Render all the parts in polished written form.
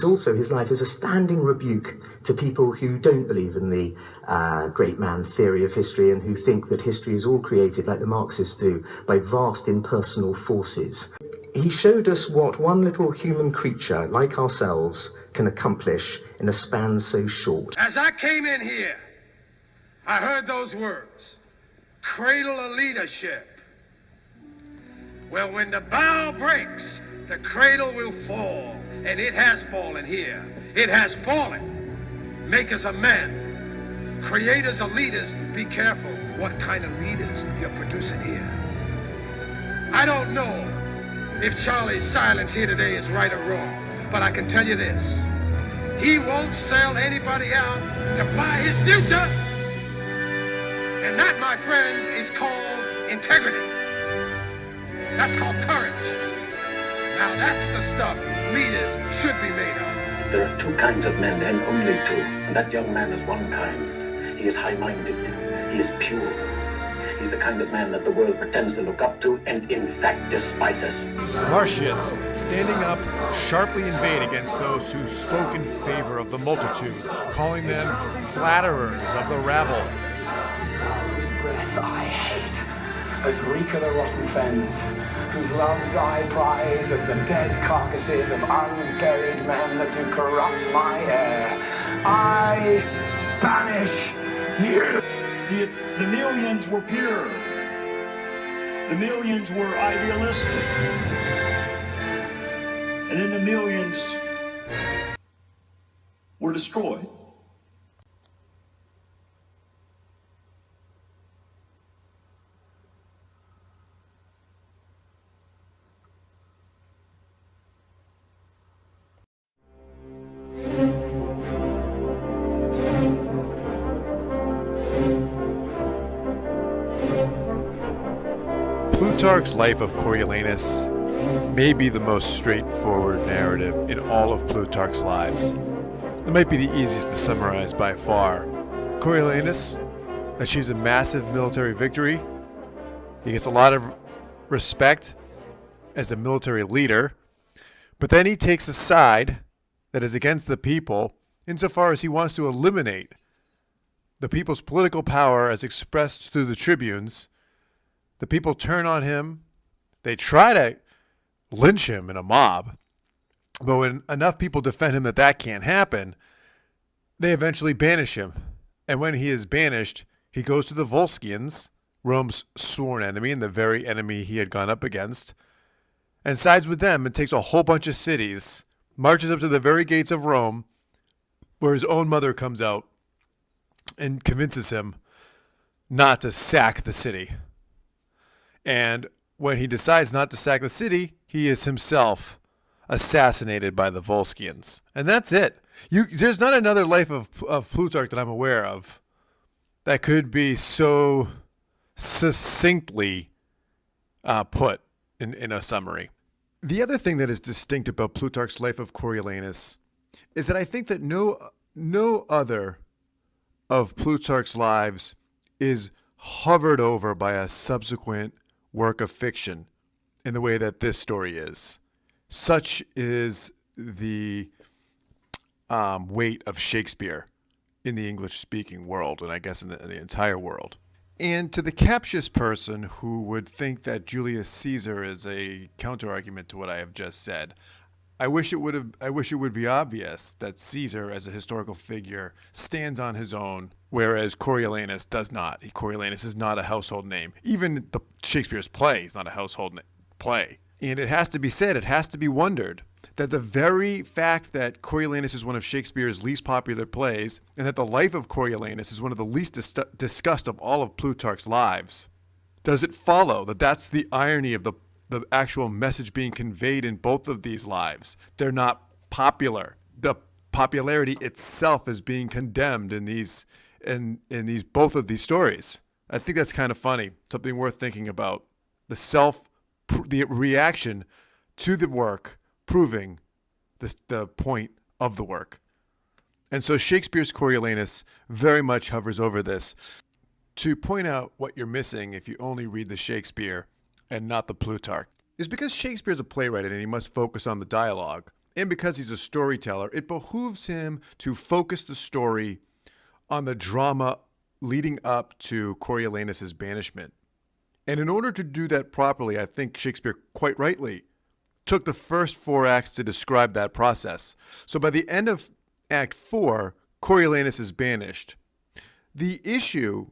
Also, his life is a standing rebuke to people who don't believe in the great man theory of history and who think that history is all created, like the Marxists do, by vast impersonal forces. He showed us what one little human creature, like ourselves, can accomplish in a span so short. As I came in here, I heard those words, cradle of leadership. Well, when the bow breaks, the cradle will fall. And it has fallen here. It has fallen. Makers of men, creators of leaders, be careful what kind of leaders you're producing here. I don't know if Charlie's silence here today is right or wrong, but I can tell you this. He won't sell anybody out to buy his future. And that, my friends, is called integrity. That's called courage. Now that's the stuff leaders should be made of. There are two kinds of men, and only two, and that young man is one kind. He is high-minded. He is pure. He's the kind of man that the world pretends to look up to and in fact despises. Marcius, standing up, sharply inveighed against those who spoke in favor of the multitude, calling them flatterers of the rabble. Whose breath I hate, as reek of the rotten fens, whose loves I prize as the dead carcasses of unburied men that do corrupt my air. I banish you. The millions were pure. The millions were idealistic. And then the millions were destroyed. Plutarch's life of Coriolanus may be the most straightforward narrative in all of Plutarch's lives. It might be the easiest to summarize by far. Coriolanus achieves a massive military victory. He gets a lot of respect as a military leader, but then he takes a side that is against the people insofar as he wants to eliminate the people's political power as expressed through the tribunes. The people turn on him. They try to lynch him in a mob. But when enough people defend him that can't happen, they eventually banish him. And when he is banished, he goes to the Volscians, Rome's sworn enemy and the very enemy he had gone up against, and sides with them and takes a whole bunch of cities, marches up to the very gates of Rome, where his own mother comes out and convinces him not to sack the city. And when he decides not to sack the city, he is himself assassinated by the Volscians. And that's it. There's not another life of Plutarch that I'm aware of that could be so succinctly put in a summary. The other thing that is distinct about Plutarch's life of Coriolanus is that I think that no other of Plutarch's lives is hovered over by a subsequent work of fiction in the way that this story is. Such is the weight of Shakespeare in the English-speaking world, and I guess in the entire world. And to the captious person who would think that Julius Caesar is a counterargument to what I have just said, I wish it would be obvious that Caesar, as a historical figure, stands on his own, whereas Coriolanus does not. Coriolanus is not a household name. Even Shakespeare's play is not a household play. And it has to be said, it has to be wondered, that the very fact that Coriolanus is one of Shakespeare's least popular plays, and that the life of Coriolanus is one of the least discussed of all of Plutarch's lives, does it follow that that's the irony of the actual message being conveyed in both of these lives? They're not popular. The popularity itself is being condemned in these both of these stories. I think that's kind of funny. Something worth thinking about. The reaction to the work proving the point of the work. And so Shakespeare's Coriolanus very much hovers over this to point out what you're missing if you only read the Shakespeare and not the Plutarch, is because Shakespeare's a playwright and he must focus on the dialogue. and because he's a storyteller, it behooves him to focus the story on the drama leading up to Coriolanus' banishment. And in order to do that properly, I think Shakespeare, quite rightly, took the first 4 acts to describe that process. So by the end of Act 4, Coriolanus is banished. The issue,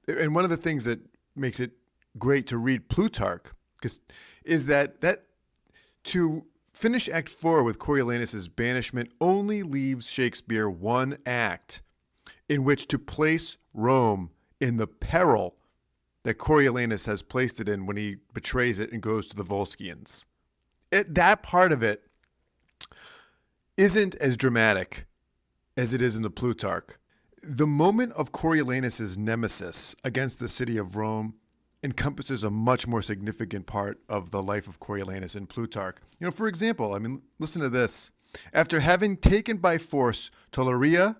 and one of the things that makes it great to read Plutarch, is that to finish Act 4 with Coriolanus' banishment only leaves Shakespeare 1 act in which to place Rome in the peril that Coriolanus has placed it in when he betrays it and goes to the Volscians. That part of it isn't as dramatic as it is in the Plutarch. The moment of Coriolanus' nemesis against the city of Rome encompasses a much more significant part of the life of Coriolanus in Plutarch. For example, listen to this. After having taken by force Tolaria,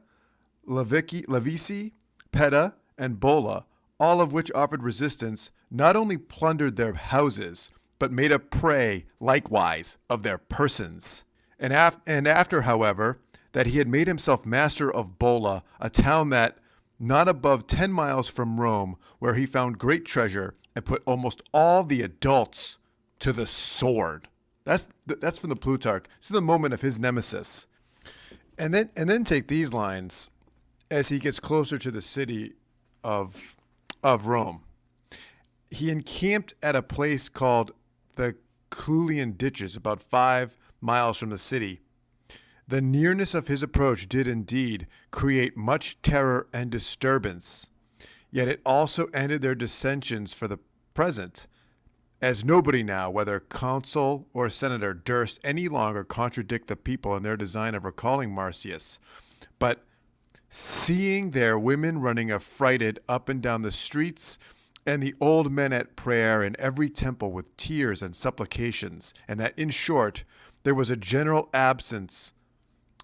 Lavici, Petta, and Bola, all of which offered resistance, not only plundered their houses, but made a prey likewise of their persons. And after, however, that he had made himself master of Bola, a town that not above 10 miles from Rome, where he found great treasure and put almost all the adults to the sword. That's from the Plutarch. This is the moment of his nemesis. And then take these lines as he gets closer to the city of Rome. He encamped at a place called the Clulian Ditches, about 5 miles from the city. The nearness of his approach did indeed create much terror and disturbance, yet it also ended their dissensions for the present, as nobody now, whether consul or senator, durst any longer contradict the people in their design of recalling Marcius, but seeing their women running affrighted up and down the streets, and the old men at prayer in every temple with tears and supplications, and that, in short, there was a general absence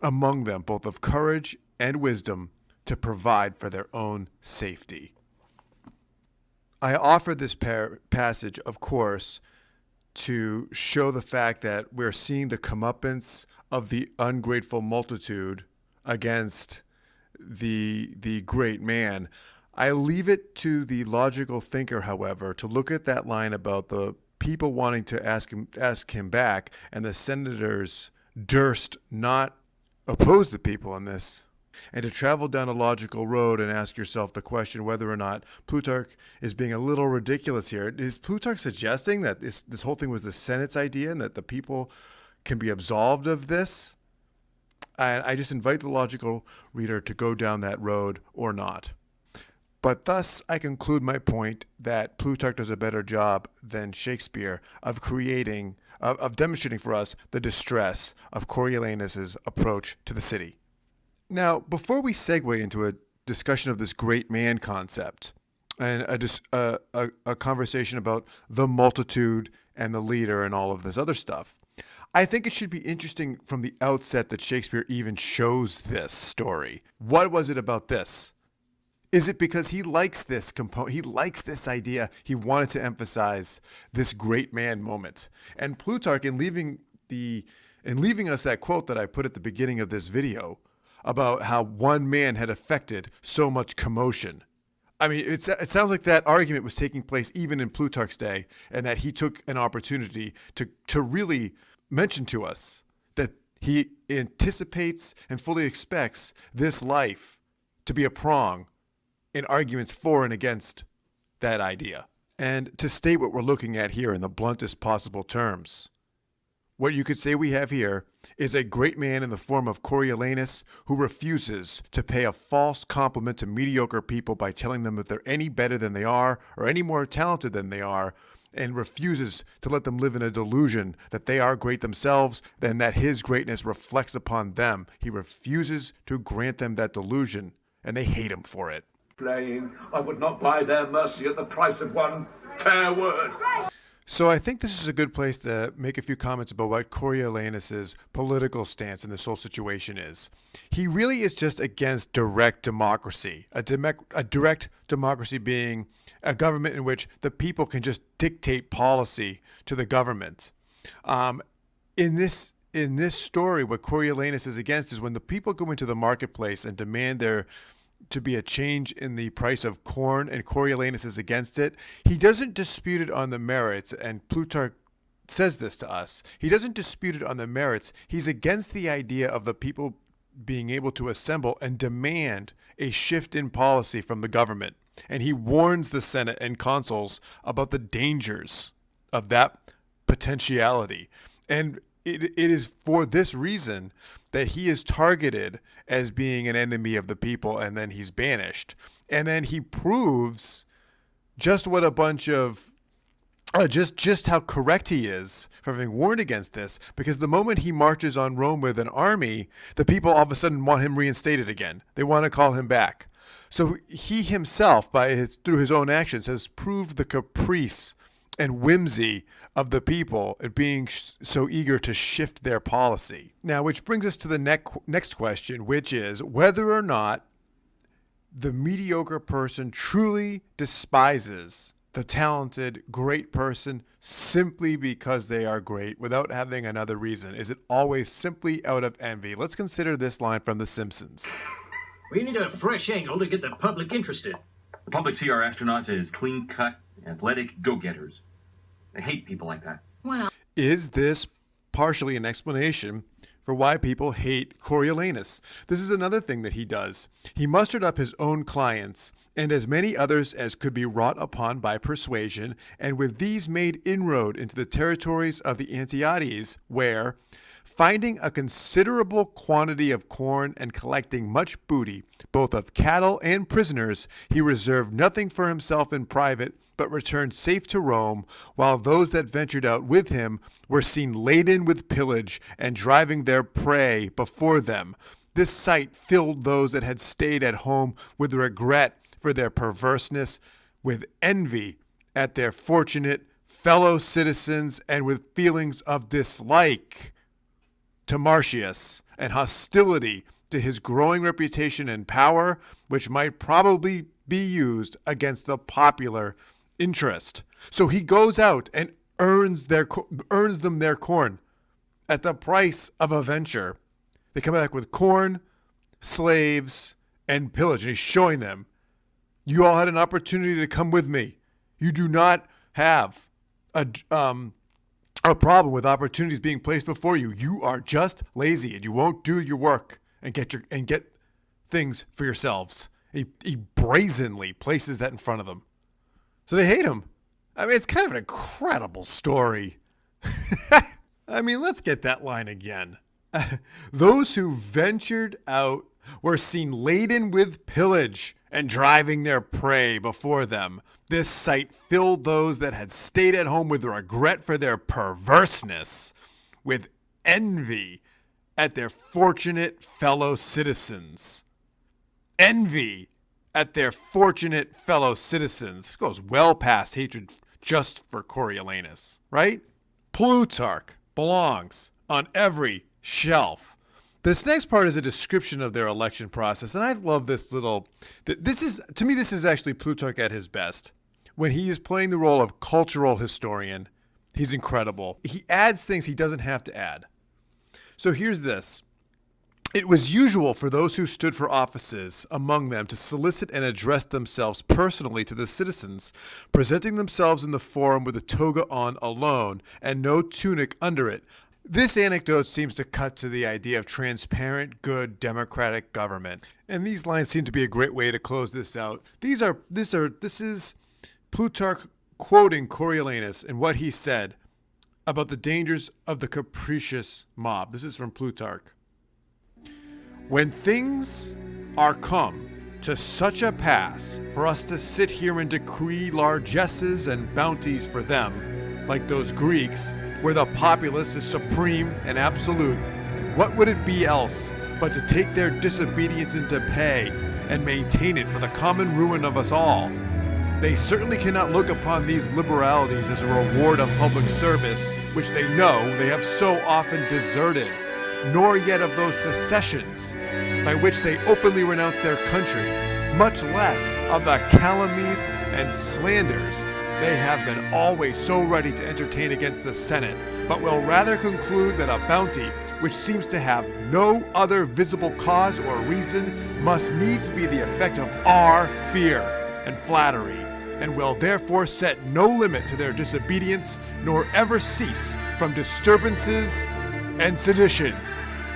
among them both of courage and wisdom to provide for their own safety. I offer this passage, of course, to show the fact that we're seeing the comeuppance of the ungrateful multitude against the great man. I leave it to the logical thinker, however, to look at that line about the people wanting to ask him back, and the senators durst not oppose the people in this, and to travel down a logical road and ask yourself the question whether or not Plutarch is being a little ridiculous here. Is Plutarch suggesting that this whole thing was the Senate's idea and that the people can be absolved of this? And I just invite the logical reader to go down that road or not. But thus, I conclude my point that Plutarch does a better job than Shakespeare of demonstrating for us the distress of Coriolanus' approach to the city. Now, before we segue into a discussion of this great man concept and a conversation about the multitude and the leader and all of this other stuff, I think it should be interesting from the outset that Shakespeare even chose this story. What was it about this? Is it because he likes this component? He likes this idea. He wanted to emphasize this great man moment. And Plutarch, in leaving us that quote that I put at the beginning of this video about how one man had affected so much commotion. I mean, it sounds like that argument was taking place even in Plutarch's day, and that he took an opportunity to really mention to us that he anticipates and fully expects this life to be a prong in arguments for and against that idea. And to state what we're looking at here in the bluntest possible terms, what you could say we have here is a great man in the form of Coriolanus who refuses to pay a false compliment to mediocre people by telling them that they're any better than they are or any more talented than they are, and refuses to let them live in a delusion that they are great themselves and that his greatness reflects upon them. He refuses to grant them that delusion, and they hate him for it. I would not buy their mercy at the price of one fair word. So I think this is a good place to make a few comments about what Coriolanus' political stance in this whole situation is. He really is just against direct democracy, a direct democracy being a government in which the people can just dictate policy to the government. In this in this story, what Coriolanus is against is when the people go into the marketplace and demand there to be a change in the price of corn, and Coriolanus is against it. He doesn't dispute it on the merits, and Plutarch says this to us. He doesn't dispute it on the merits. He's against the idea of the people being able to assemble and demand a shift in policy from the government. And he warns the Senate and consuls about the dangers of that potentiality. And it is for this reason that he is targeted as being an enemy of the people, and then he's banished. And then he proves just what a bunch of just how correct he is for having warned against this, because the moment he marches on Rome with an army, the people all of a sudden want him reinstated again. They want to call him back. So he himself, through his own actions, has proved the caprice and whimsy of the people at being so eager to shift their policy. Now, which brings us to the next question, which is whether or not the mediocre person truly despises the talented, great person simply because they are great without having another reason. Is it always simply out of envy? Let's consider this line from The Simpsons. We need a fresh angle to get the public interested. The public see our astronauts as clean-cut, athletic go-getters. They hate people like that. Well, Is this partially an explanation for why people hate Coriolanus? This is another thing that he does. He mustered up his own clients, and as many others as could be wrought upon by persuasion, and with these made inroad into the territories of the Antiades, where, finding a considerable quantity of corn and collecting much booty, both of cattle and prisoners, he reserved nothing for himself in private, but returned safe to Rome, while those that ventured out with him were seen laden with pillage and driving their prey before them. This sight filled those that had stayed at home with regret for their perverseness, with envy at their fortunate fellow citizens, and with feelings of dislike to Marcius and hostility to his growing reputation and power, which might probably be used against the popular interest. So he goes out and earns them their corn at the price of a venture. They come back with corn, slaves, and pillage, and he's showing them, you all had an opportunity to come with me. You do not have a problem with opportunities being placed before you. You are just lazy, and you won't do your work and get things for yourselves. He brazenly places that in front of them. So they hate him. I mean, it's kind of an incredible story. I mean, let's get that line again. Those who ventured out were seen laden with pillage and driving their prey before them. This sight filled those that had stayed at home with regret for their perverseness, with envy at their fortunate fellow citizens. Envy at their fortunate fellow citizens. This goes well past hatred just for Coriolanus, right? Plutarch belongs on every shelf. This next part is a description of their election process, and I love this little... This is actually Plutarch at his best. When he is playing the role of cultural historian, he's incredible. He adds things he doesn't have to add. So here's this. It was usual for those who stood for offices among them to solicit and address themselves personally to the citizens, presenting themselves in the forum with a toga on alone and no tunic under it. This anecdote seems to cut to the idea of transparent, good, democratic government. And these lines seem to be a great way to close this out. This is Plutarch quoting Coriolanus and what he said about the dangers of the capricious mob. This is from Plutarch. When things are come to such a pass for us to sit here and decree largesses and bounties for them, like those Greeks, where the populace is supreme and absolute, what would it be else but to take their disobedience into pay and maintain it for the common ruin of us all? They certainly cannot look upon these liberalities as a reward of public service, which they know they have so often deserted, nor yet of those secessions by which they openly renounce their country, much less of the calumnies and slanders they have been always so ready to entertain against the Senate, but will rather conclude that a bounty, which seems to have no other visible cause or reason, must needs be the effect of our fear and flattery, and will therefore set no limit to their disobedience, nor ever cease from disturbances and sedition.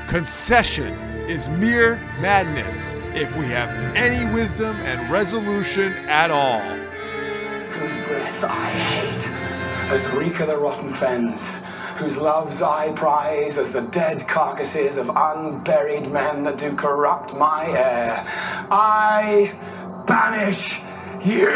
Concession is mere madness if we have any wisdom and resolution at all. Whose breath I hate as reek of the rotten fens, whose loves I prize as the dead carcasses of unburied men that do corrupt my air. I banish you.